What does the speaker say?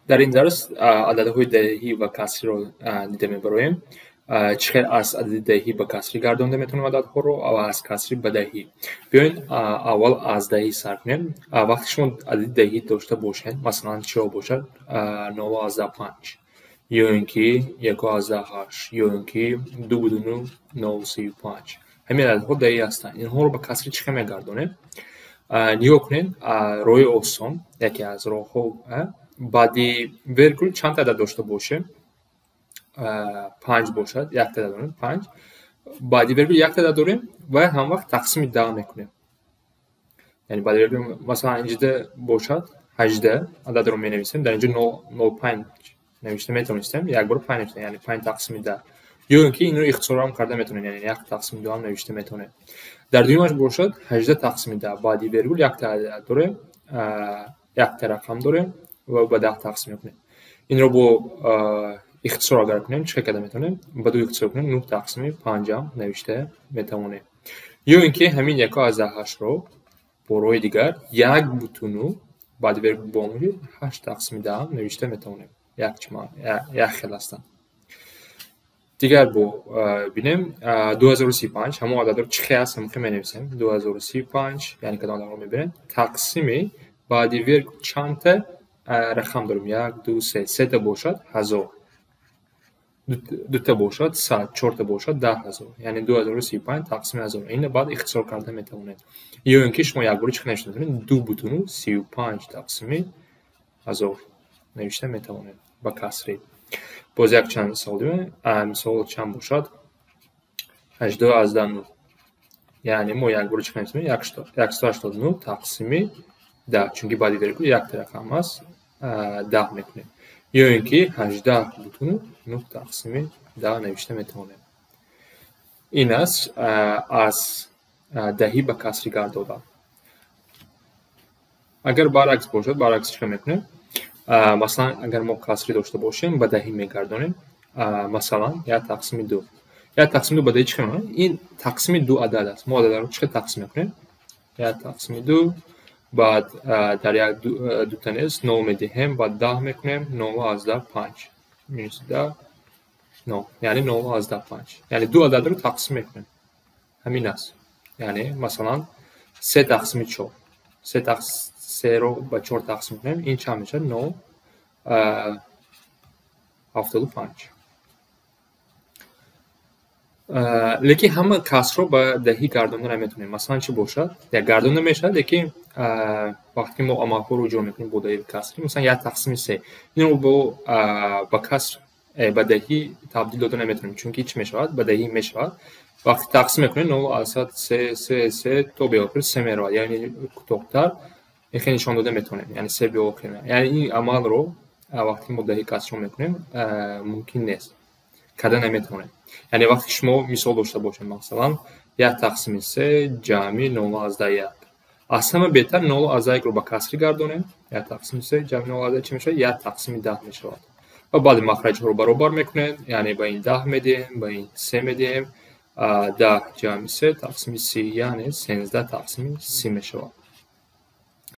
дар ин дарс ададҳои даҳӣ ва касриро дида мебароем. Чӣ хел аз адади даҳӣ ба касрӣ гардонда метавонем ададҳоро ва аз касрӣ ба даҳӣ. Биёед аввал аз даҳӣ сар кунем. Вақте шумо адади даҳӣ дошта бошед, масалан чиро бошад 0,5 ё ин ки 1,8 ё ин ки 2,035. Ҳамин ададҳо даҳӣ ҳастанд. Инҳоро ба касрӣ чӣ хел мегардонем? Нигоҳ кунед, роҳи осон, яке аз роҳҳо, баъди вергул чанд адад дошта бошем? 5 бошад, як адад дорем, 5. Баъди вергул як адад дорем ва ҳам вақт тақсими 10 мекунем. Яъне баъди вергул масалан инҷода бошад 18 ададро менависем, дар инҷо 0,05 навишта метавонистем, як бор 5 навишта, яъне 5 тақсими 10. ё ин ки инро ихтисорам карда метавонем, яъне 1 тақсими 2 ҳам навишта метавонем. Дар дуюмаш бошад 18 тақсими 10, баъди вергул якта адад дорем, якта рақам дорем ва ба 10 тақсим мекунем. Инро бо ихтисор агар кунем, чӣ карда метавонем? Ба 2 ихтисор кунем, 9 тақсими 5 ҳам навишта метавонем. ё ин ки ҳамин 1,8ро бо роҳи дигар 1 бутуну баъди вергул бо омӯди 8 тақсими 10 ҳам навишта метавонем. Як хел ҳастанд. Дигар бо бинем 2035 ҳамон ададро чӣ хел аст ҳамон менависем. 2035 яъне кадом ададро мебинем? Тақсими баъди вергул чандта рақам дорем? 1 2 3 сета бошад 1000, дута бошад 100, чорта бошад 10,000, яъне 2035 тақсими 1000. Ин баъд ихтисор карда метавонед. ё ин ки шумо якбора чӣ навишта метавонед? 2,35 тақсими 1000 навишта метавонед ба касрӣ. Боз як чанд мисол дивем. Мисол чанд бошад? 80 аз 9. Яъне мо якбора чӣ нависем? 189 тақсими 10, чунки баъди вергул якта рақам аст, 10 мекунем. ё ин ки 18,9 тақсими 10 навишта метавонем. Ин аст аз даҳӣ ба касрӣ гардодан. Агар баръакс бошад, баръакс чӣ мекунем? Масалан агар мо касрӣ дошта бошем, ба даҳӣ мегардонем. Масалан 1 тақсими 2. 1 тақсими 2 ба даҳӣ чӣ мекунем? Ин тақсими 2 адад аст. Мо ададро чӣ тақсим мекунем? 1 тақсими 2, баъд дар як дута нест 0 медиҳем, баъд 10 мекунем, 0,5 минус 10 0, яъне 0,5. Яъне 2 ададро тақсим мекунем. Ҳамин аст. Яъне масалан 3 тақсими 4. 3ро ба 4 тақсим кунем, ин чанд мешавад? 0,75. лекин ҳама касрро ба даҳӣ гардонда наметавонем. Масалан чӣ бошад? Як гардонда мешавад, лекин вақте ки мо амалҳоро ҷо мекунем бо даҳӣ касрӣ, масалан 1 тақсими 3, инро ба каср ба даҳӣ табдил дода наметавонем, чунки чӣ мешавад? Ба даҳӣ мешавад. Вақте тақсим мекунем 0,3 то беохир 3 меравад, яъне кӯтоҳтар хел нишон дода метавонем, яъне 3 беохир. Яъне ин амалро вақте ки мо даҳӣ касрро мекунем мумкин нест, карда наметавонем. Яъне вақте ки шумо мисол дошта бошед, масалан 1 тақсими 3 ҷамъи 0,1. аз ҳама беҳтар 0,1ро ба касрӣ гардонем. 1 тақсими 3 ҷамъи 0,1 чӣ мешавад? 1 тақсими 10 мешавад. ва баъд махраҷҳоро баробар мекунед, яъне ба ин 10 медиҳем, ба ин 3 медиҳем, 10 ҷамъи 3 тақсими 30, яъне 13 тақсими 30 мешавад.